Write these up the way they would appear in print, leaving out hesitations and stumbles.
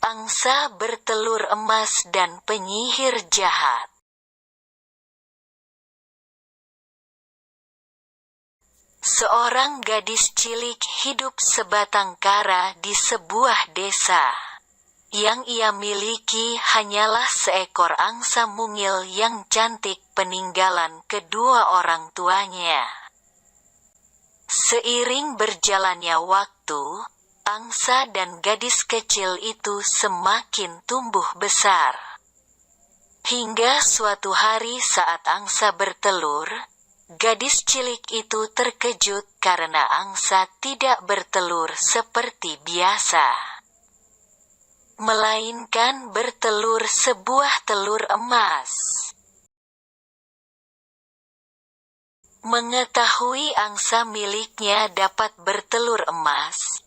Angsa bertelur emas dan penyihir jahat. Seorang gadis cilik hidup sebatang kara di sebuah desa. Yang ia miliki hanyalah seekor angsa mungil yang cantik peninggalan kedua orang tuanya. Seiring berjalannya waktu, angsa dan gadis kecil itu semakin tumbuh besar. Hingga suatu hari saat angsa bertelur, gadis cilik itu terkejut karena angsa tidak bertelur seperti biasa, melainkan bertelur sebuah telur emas. Mengetahui angsa miliknya dapat bertelur emas,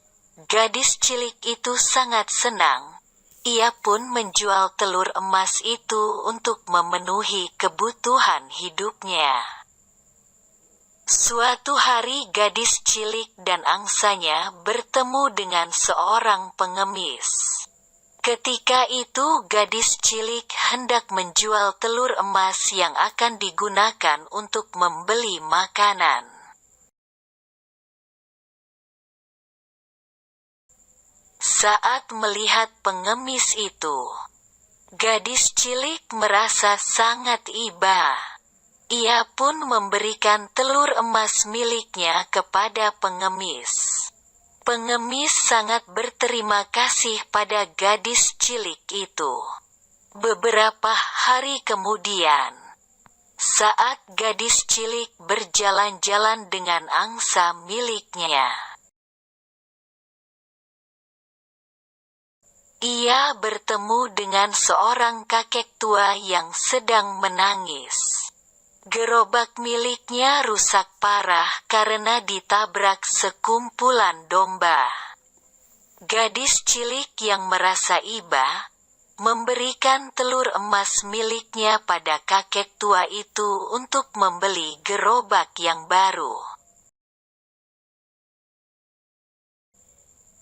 gadis cilik itu sangat senang. Ia pun menjual telur emas itu untuk memenuhi kebutuhan hidupnya. Suatu hari gadis cilik dan angsanya bertemu dengan seorang pengemis. Ketika itu gadis cilik hendak menjual telur emas yang akan digunakan untuk membeli makanan. Saat melihat pengemis itu, gadis cilik merasa sangat iba. Ia pun memberikan telur emas miliknya kepada pengemis. Pengemis sangat berterima kasih pada gadis cilik itu. Beberapa hari kemudian, saat gadis cilik berjalan-jalan dengan angsa miliknya, ia bertemu dengan seorang kakek tua yang sedang menangis. Gerobak miliknya rusak parah karena ditabrak sekumpulan domba. Gadis cilik yang merasa iba, memberikan telur emas miliknya pada kakek tua itu untuk membeli gerobak yang baru.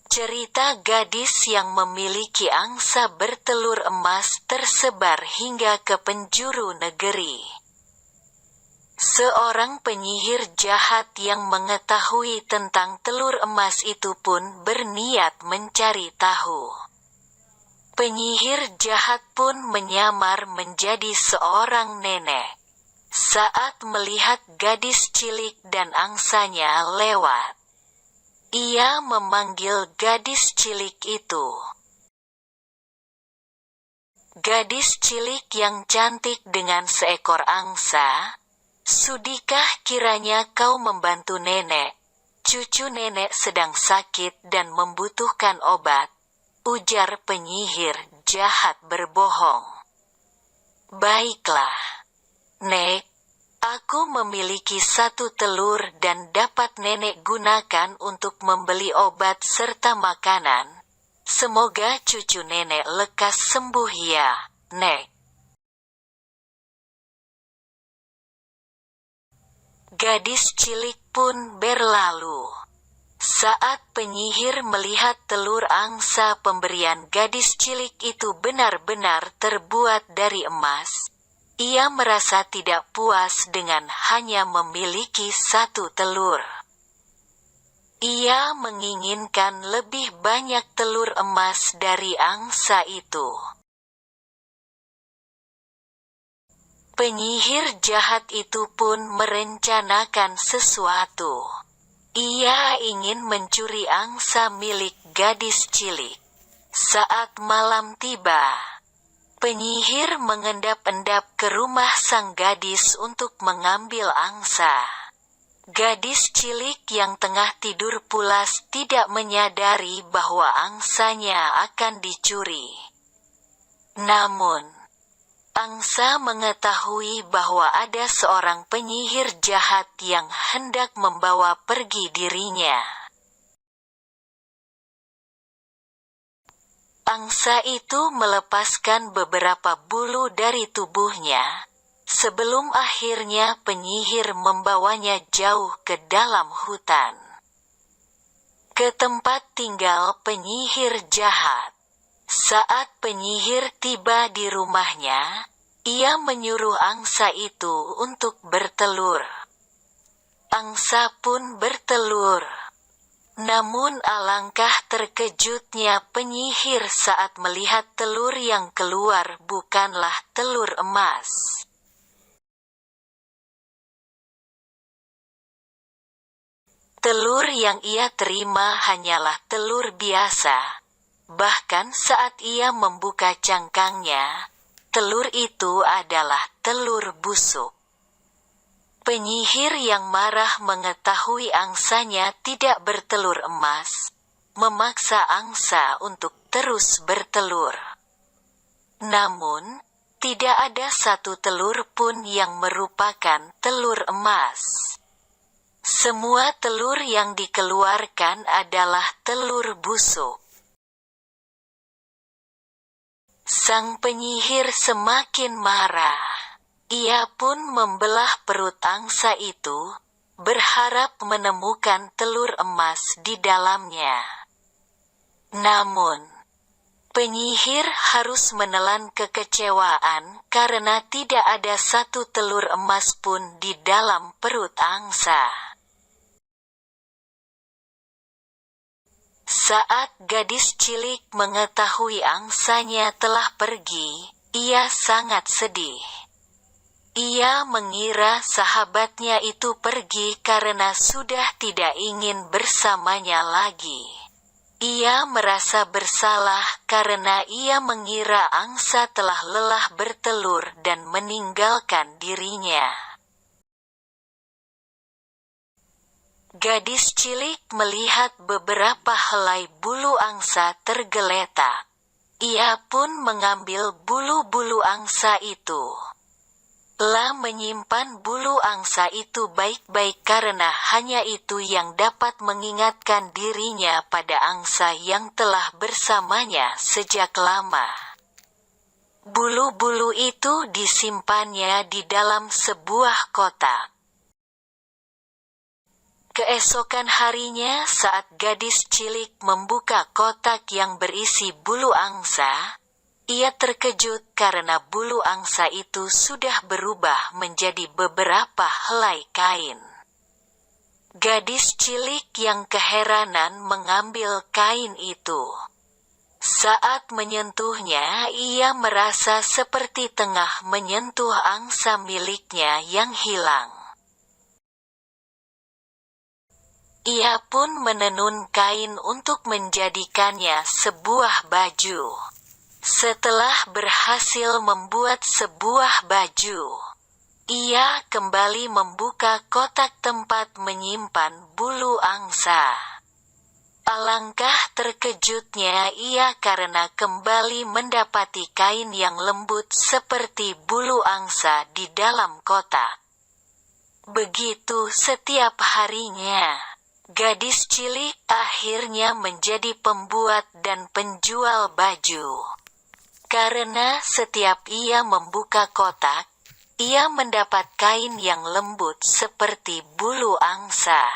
Cerita gadis yang memiliki angsa bertelur emas tersebar hingga ke penjuru negeri. Seorang penyihir jahat yang mengetahui tentang telur emas itu pun berniat mencari tahu. Penyihir jahat pun menyamar menjadi seorang nenek. Saat melihat gadis cilik dan angsanya lewat, ia memanggil gadis cilik itu. Gadis cilik yang cantik dengan seekor angsa, "Sudikah kiranya kau membantu nenek? Cucu nenek sedang sakit dan membutuhkan obat," ujar penyihir jahat berbohong. "Baiklah, Nek. Aku memiliki 1 telur dan dapat nenek gunakan untuk membeli obat serta makanan. Semoga cucu nenek lekas sembuh ya, Nek." Gadis cilik pun berlalu. Saat penyihir melihat telur angsa pemberian gadis cilik itu benar-benar terbuat dari emas, ia merasa tidak puas dengan hanya memiliki 1 telur. Ia menginginkan lebih banyak telur emas dari angsa itu. Penyihir jahat itu pun merencanakan sesuatu. Ia ingin mencuri angsa milik gadis cilik. Saat malam tiba, penyihir mengendap-endap ke rumah sang gadis untuk mengambil angsa. Gadis cilik yang tengah tidur pulas tidak menyadari bahwa angsanya akan dicuri. Namun, angsa mengetahui bahwa ada seorang penyihir jahat yang hendak membawa pergi dirinya. Angsa itu melepaskan beberapa bulu dari tubuhnya, sebelum akhirnya penyihir membawanya jauh ke dalam hutan, ke tempat tinggal penyihir jahat. Saat penyihir tiba di rumahnya, ia menyuruh angsa itu untuk bertelur. Angsa pun bertelur. Namun alangkah terkejutnya penyihir saat melihat telur yang keluar bukanlah telur emas. Telur yang ia terima hanyalah telur biasa. Bahkan saat ia membuka cangkangnya, telur itu adalah telur busuk. Penyihir yang marah mengetahui angsanya tidak bertelur emas, memaksa angsa untuk terus bertelur. Namun, tidak ada satu telur pun yang merupakan telur emas. Semua telur yang dikeluarkan adalah telur busuk. Sang penyihir semakin marah. Ia pun membelah perut angsa itu, berharap menemukan telur emas di dalamnya. Namun, penyihir harus menelan kekecewaan karena tidak ada satu telur emas pun di dalam perut angsa. Saat gadis cilik mengetahui angsanya telah pergi, ia sangat sedih. Ia mengira sahabatnya itu pergi karena sudah tidak ingin bersamanya lagi. Ia merasa bersalah karena ia mengira angsa telah lelah bertelur dan meninggalkan dirinya. Gadis cilik melihat beberapa helai bulu angsa tergeletak. Ia pun mengambil bulu-bulu angsa itu. La menyimpan bulu angsa itu baik-baik karena hanya itu yang dapat mengingatkan dirinya pada angsa yang telah bersamanya sejak lama. Bulu-bulu itu disimpannya di dalam sebuah kotak. Keesokan harinya saat gadis cilik membuka kotak yang berisi bulu angsa, ia terkejut karena bulu angsa itu sudah berubah menjadi beberapa helai kain. Gadis cilik yang keheranan mengambil kain itu. Saat menyentuhnya, ia merasa seperti tengah menyentuh angsa miliknya yang hilang. Ia pun menenun kain untuk menjadikannya sebuah baju. Setelah berhasil membuat sebuah baju, ia kembali membuka kotak tempat menyimpan bulu angsa. Alangkah terkejutnya ia karena kembali mendapati kain yang lembut seperti bulu angsa di dalam kotak. Begitu setiap harinya. Gadis cilik akhirnya menjadi pembuat dan penjual baju. Karena setiap ia membuka kotak, ia mendapat kain yang lembut seperti bulu angsa.